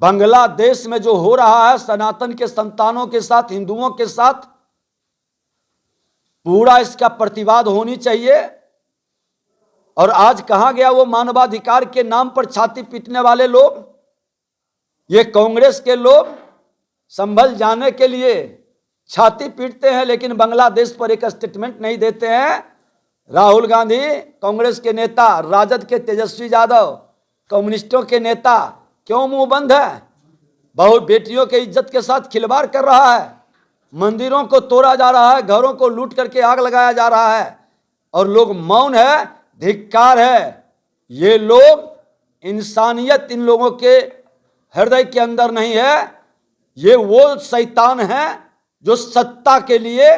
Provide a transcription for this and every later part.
बांग्लादेश में जो हो रहा है सनातन के संतानों के साथ, हिंदुओं के साथ, पूरा इसका प्रतिवाद होनी चाहिए। और आज कहां गया वो मानवाधिकार के नाम पर छाती पीटने वाले लोग? ये कांग्रेस के लोग संभल जाने के लिए छाती पीटते हैं, लेकिन बांग्लादेश पर एक स्टेटमेंट नहीं देते हैं। राहुल गांधी कांग्रेस के नेता, राजद के तेजस्वी यादव, कम्युनिस्टों के नेता क्यों मुंह बंद है? बहुत बेटियों के इज्जत के साथ खिलवाड़ कर रहा है, मंदिरों को तोड़ा जा रहा है, घरों को लूट करके आग लगाया जा रहा है और लोग मौन है। धिक्कार है। ये लोग, इंसानियत इन लोगों के हृदय के अंदर नहीं है। ये वो शैतान हैं जो सत्ता के लिए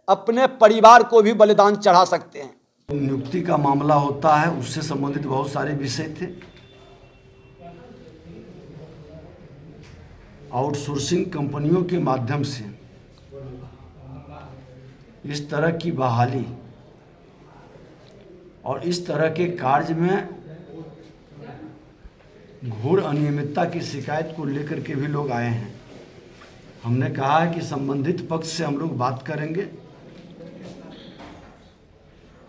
अपने परिवार को भी बलिदान चढ़ा सकते हैं। नियुक्ति का मामला होता है, उससे संबंधित बहुत सारे विषय थे। आउटसोर्सिंग कंपनियों के माध्यम से इस तरह की बहाली और इस तरह के कार्य में घोर अनियमितता की शिकायत को लेकर के भी लोग आए हैं। हमने कहा है कि संबंधित पक्ष से हम लोग बात करेंगे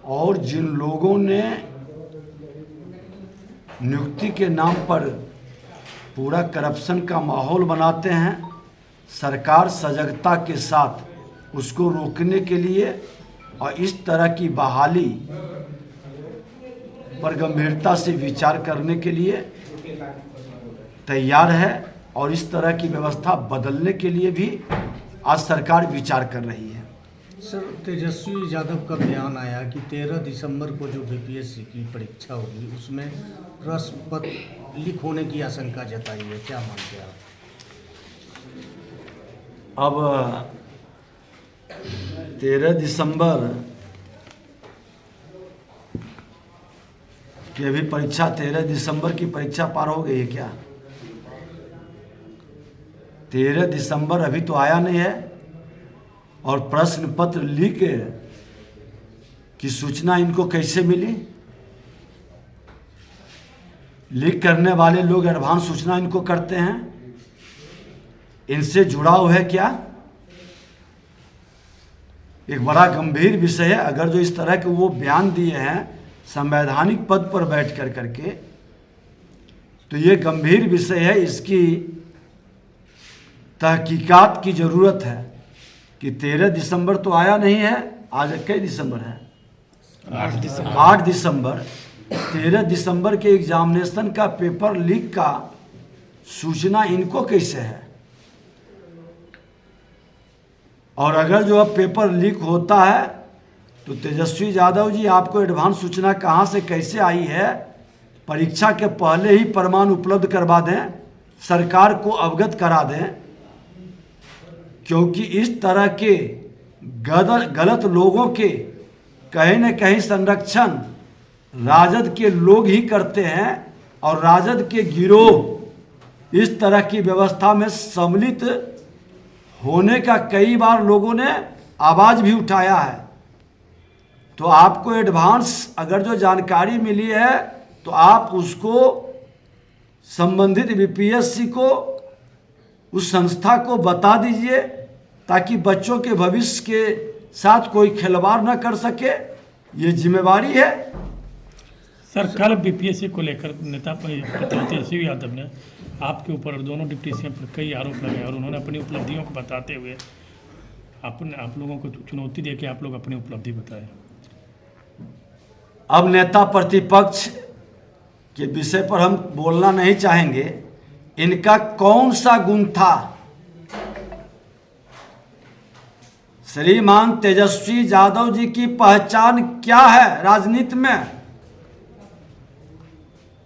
और जिन लोगों ने नियुक्ति के नाम पर पूरा करप्शन का माहौल बनाते हैं, सरकार सजगता के साथ उसको रोकने के लिए और इस तरह की बहाली पर गंभीरता से विचार करने के लिए तैयार है और इस तरह की व्यवस्था बदलने के लिए भी आज सरकार विचार कर रही है। सर, तेजस्वी यादव का बयान आया कि 13 दिसंबर को जो बीपीएससी की परीक्षा होगी उसमें प्रश्न पत्र लीक होने की आशंका जताई है, क्या मानते हैं आप? अब 13 दिसंबर की अभी परीक्षा, 13 दिसंबर की परीक्षा पार हो गई है क्या? 13 दिसंबर अभी तो आया नहीं है और प्रश्न पत्र लीक की सूचना इनको कैसे मिली? लीक करने वाले लोग एडवांस सूचना इनको करते हैं, इनसे जुड़ाव है क्या? एक बड़ा गंभीर विषय है। अगर जो इस तरह के वो बयान दिए हैं संवैधानिक पद पर बैठ कर करके, तो ये गंभीर विषय है। इसकी तहकीकात की ज़रूरत है कि 13 दिसंबर तो आया नहीं है, आज कई दिसंबर है? 8 दिसंबर। 13 दिसंबर के एग्जामिनेशन का पेपर लीक का सूचना इनको कैसे है? और अगर जो अब पेपर लीक होता है तो तेजस्वी यादव जी, आपको एडवांस सूचना कहाँ से कैसे आई है? परीक्षा के पहले ही प्रमाण उपलब्ध करवा दें, सरकार को अवगत करा दें, क्योंकि इस तरह के गलत लोगों के कहीं न कहीं संरक्षण राजद के लोग ही करते हैं और राजद के गिरोह इस तरह की व्यवस्था में सम्मिलित होने का कई बार लोगों ने आवाज़ भी उठाया है। तो आपको एडवांस अगर जो जानकारी मिली है तो आप उसको संबंधित बीपीएससी को, उस संस्था को बता दीजिए ताकि बच्चों के भविष्य के साथ कोई खिलवाड़ न कर सके। ये जिम्मेवारी है। सर, कल बीपीएससी को लेकर नेता तेजस्वी यादव ने आपके ऊपर और दोनों डिप्टी सीएम पर कई आरोप लगाए और उन्होंने अपनी उपलब्धियों को बताते हुए आप लोगों को चुनौती दे के आप लोग अपनी उपलब्धि बताएं। अब नेता प्रतिपक्ष के विषय पर हम बोलना नहीं चाहेंगे। इनका कौन सा गुण था? श्रीमान तेजस्वी यादव जी की पहचान क्या है राजनीति में?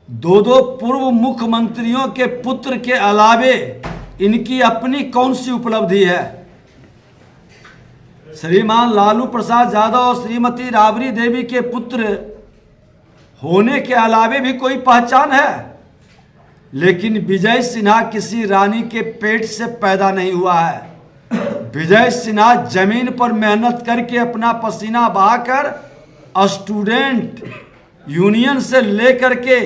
दो पूर्व मुख्यमंत्रियों के पुत्र के अलावे इनकी अपनी कौन सी उपलब्धि है? श्रीमान लालू प्रसाद यादव और श्रीमती राबड़ी देवी के पुत्र होने के अलावे भी कोई पहचान है? लेकिन विजय सिन्हा किसी रानी के पेट से पैदा नहीं हुआ है। विजय सिन्हा जमीन पर मेहनत करके अपना पसीना बहाकर स्टूडेंट यूनियन से लेकर के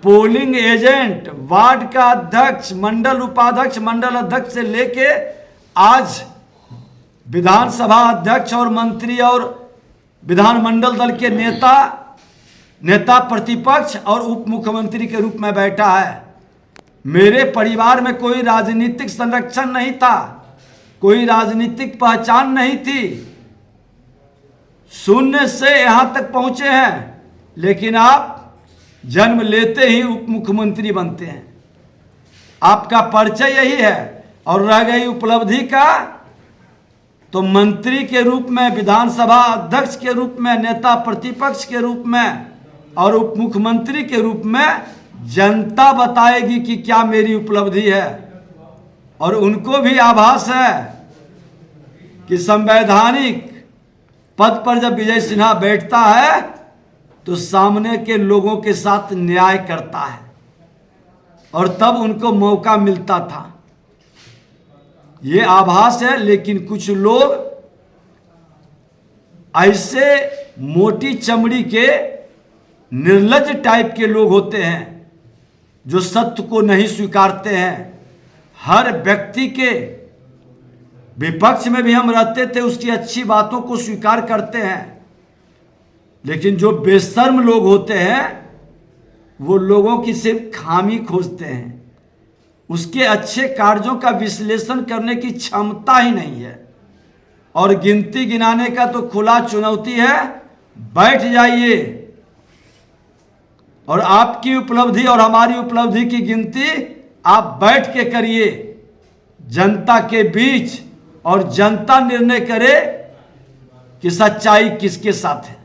पोलिंग एजेंट, वार्ड का अध्यक्ष, मंडल उपाध्यक्ष, मंडल अध्यक्ष से लेके आज विधानसभा अध्यक्ष और मंत्री और विधानमंडल दल के नेता प्रतिपक्ष और उप मुख्यमंत्री के रूप में बैठा है। मेरे परिवार में कोई राजनीतिक संरक्षण नहीं था, कोई राजनीतिक पहचान नहीं थी, शून्य से यहां तक पहुंचे हैं। लेकिन आप जन्म लेते ही उप मुख्यमंत्री बनते हैं, आपका परिचय यही है। और रह गई उपलब्धि का, तो मंत्री के रूप में, विधानसभा अध्यक्ष के रूप में, नेता प्रतिपक्ष के रूप में और उप मुख्यमंत्री के रूप में जनता बताएगी कि क्या मेरी उपलब्धि है। और उनको भी आभास है कि संवैधानिक पद पर जब विजय सिन्हा बैठता है तो सामने के लोगों के साथ न्याय करता है, और तब उनको मौका मिलता था, ये आभास है। लेकिन कुछ लोग ऐसे मोटी चमड़ी के निर्लज्ज टाइप के लोग होते हैं जो सत्य को नहीं स्वीकारते हैं। हर व्यक्ति के विपक्ष में भी हम रहते थे, उसकी अच्छी बातों को स्वीकार करते हैं, लेकिन जो बेशर्म लोग होते हैं वो लोगों की सिर्फ खामी खोजते हैं, उसके अच्छे कार्यों का विश्लेषण करने की क्षमता ही नहीं है। और गिनती गिनाने का तो खुला चुनौती है, बैठ जाइए और आपकी उपलब्धि और हमारी उपलब्धि की गिनती आप बैठ के करिए जनता के बीच, और जनता निर्णय करे कि सच्चाई किसके साथ है।